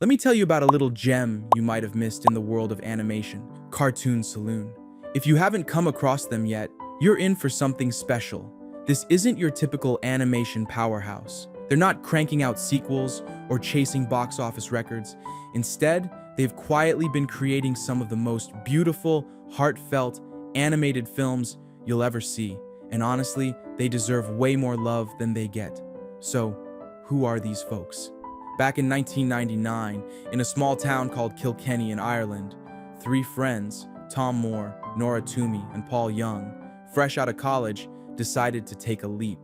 Let me tell you about a little gem you might have missed in the world of animation, Cartoon Saloon. If you haven't come across them yet, you're in for something special. This isn't your typical animation powerhouse. They're not cranking out sequels or chasing box office records. Instead, they've quietly been creating some of the most beautiful, heartfelt, animated films you'll ever see. And honestly, they deserve way more love than they get. So, who are these folks? Back in 1999, in a small town called Kilkenny in Ireland, three friends, Tom Moore, Nora Toomey, and Paul Young, fresh out of college, decided to take a leap.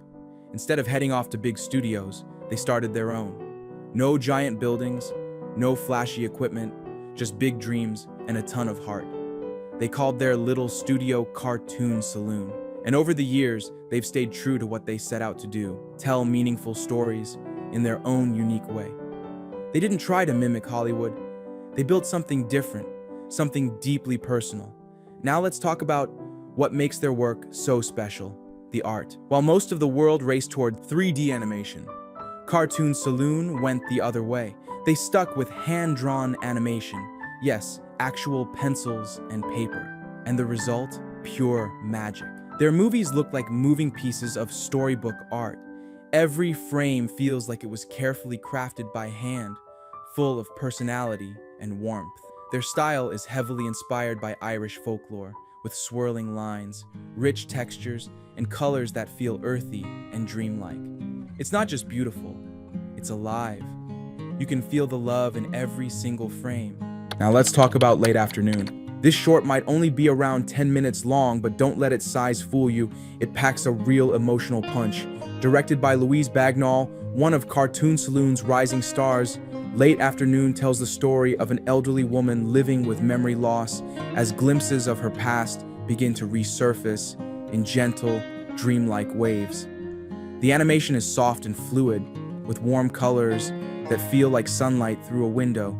Instead of heading off to big studios, they started their own. No giant buildings, no flashy equipment, just big dreams and a ton of heart. They called their little studio Cartoon Saloon. And over the years, they've stayed true to what they set out to do, tell meaningful stories in their own unique way. They didn't try to mimic Hollywood. They built something different, something deeply personal. Now let's talk about what makes their work so special, the art. While most of the world raced toward 3D animation, Cartoon Saloon went the other way. They stuck with hand-drawn animation. Yes, actual pencils and paper. And the result? Pure magic. Their movies look like moving pieces of storybook art. Every frame feels like it was carefully crafted by hand, full of personality and warmth. Their style is heavily inspired by Irish folklore, with swirling lines, rich textures, and colors that feel earthy and dreamlike. It's not just beautiful, it's alive. You can feel the love in every single frame. Now let's talk about Late Afternoon. This short might only be around 10 minutes long, but don't let its size fool you. It packs a real emotional punch. Directed by Louise Bagnall, one of Cartoon Saloon's rising stars, Late Afternoon tells the story of an elderly woman living with memory loss as glimpses of her past begin to resurface in gentle, dreamlike waves. The animation is soft and fluid, with warm colors that feel like sunlight through a window.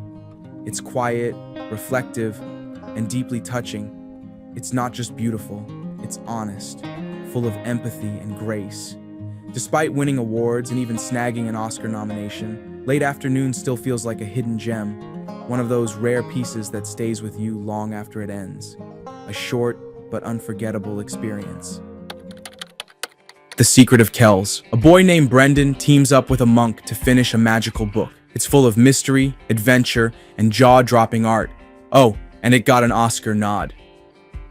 It's quiet, reflective, and deeply touching. It's not just beautiful, it's honest, full of empathy and grace. Despite winning awards and even snagging an Oscar nomination, Late Afternoon still feels like a hidden gem, one of those rare pieces that stays with you long after it ends. A short but unforgettable experience. The Secret of Kells. A boy named Brendan teams up with a monk to finish a magical book. It's full of mystery, adventure, and jaw-dropping art. Oh, and it got an Oscar nod.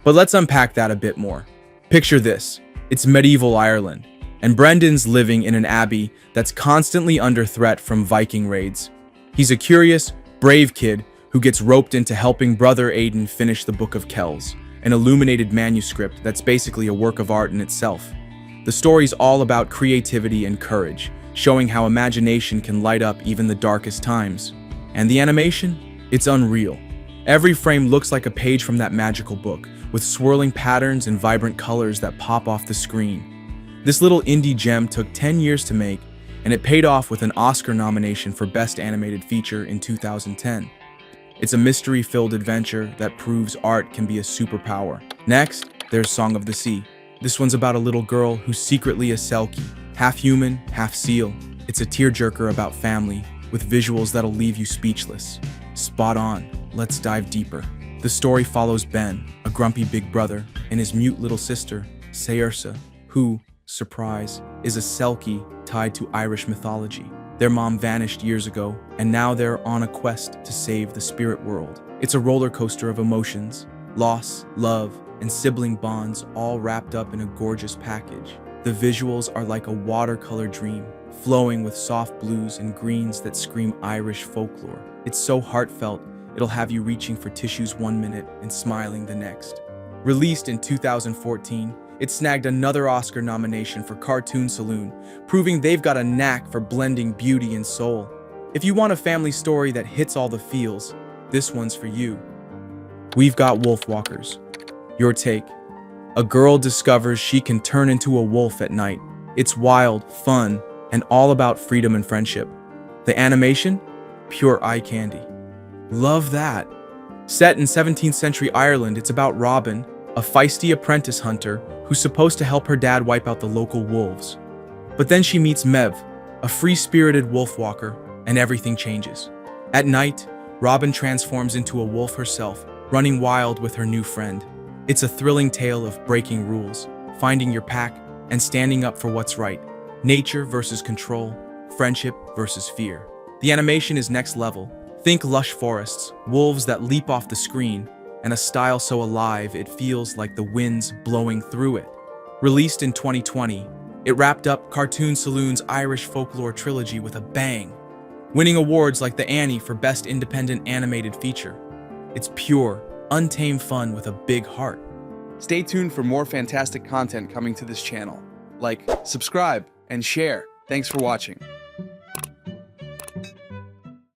But let's unpack that a bit more. Picture this. It's medieval Ireland, and Brendan's living in an abbey that's constantly under threat from Viking raids. He's a curious, brave kid who gets roped into helping brother Aidan finish the Book of Kells, an illuminated manuscript that's basically a work of art in itself. The story's all about creativity and courage, showing how imagination can light up even the darkest times. And the animation? It's unreal. Every frame looks like a page from that magical book, with swirling patterns and vibrant colors that pop off the screen. This little indie gem took 10 years to make, and it paid off with an Oscar nomination for Best Animated Feature in 2010. It's a mystery-filled adventure that proves art can be a superpower. Next, there's Song of the Sea. This one's about a little girl who's secretly a Selkie, half human, half seal. It's a tearjerker about family, with visuals that'll leave you speechless. Spot on. Let's dive deeper. The story follows Ben, a grumpy big brother, and his mute little sister, Saoirse, who, surprise, is a Selkie tied to Irish mythology. Their mom vanished years ago, and now they're on a quest to save the spirit world. It's a roller coaster of emotions, loss, love, and sibling bonds all wrapped up in a gorgeous package. The visuals are like a watercolor dream, flowing with soft blues and greens that scream Irish folklore. It's so heartfelt, it'll have you reaching for tissues one minute and smiling the next. Released in 2014, it snagged another Oscar nomination for Cartoon Saloon, proving they've got a knack for blending beauty and soul. If you want a family story that hits all the feels, this one's for you. We've got Wolfwalkers. Your take. A girl discovers she can turn into a wolf at night. It's wild, fun, and all about freedom and friendship. The animation? Pure eye candy. Love that. Set in 17th century Ireland, it's about Robin, a feisty apprentice hunter who's supposed to help her dad wipe out the local wolves. But then she meets Mev, a free-spirited wolfwalker, and everything changes. At night, Robin transforms into a wolf herself, running wild with her new friend. It's a thrilling tale of breaking rules, finding your pack, and standing up for what's right. Nature versus control, friendship versus fear. The animation is next level. Think lush forests, wolves that leap off the screen, and a style so alive it feels like the wind's blowing through it. Released in 2020, it wrapped up Cartoon Saloon's Irish folklore trilogy with a bang, winning awards like the Annie for Best Independent Animated Feature. It's pure, untamed fun with a big heart. Stay tuned for more fantastic content coming to this channel. Like, subscribe, and share. Thanks for watching.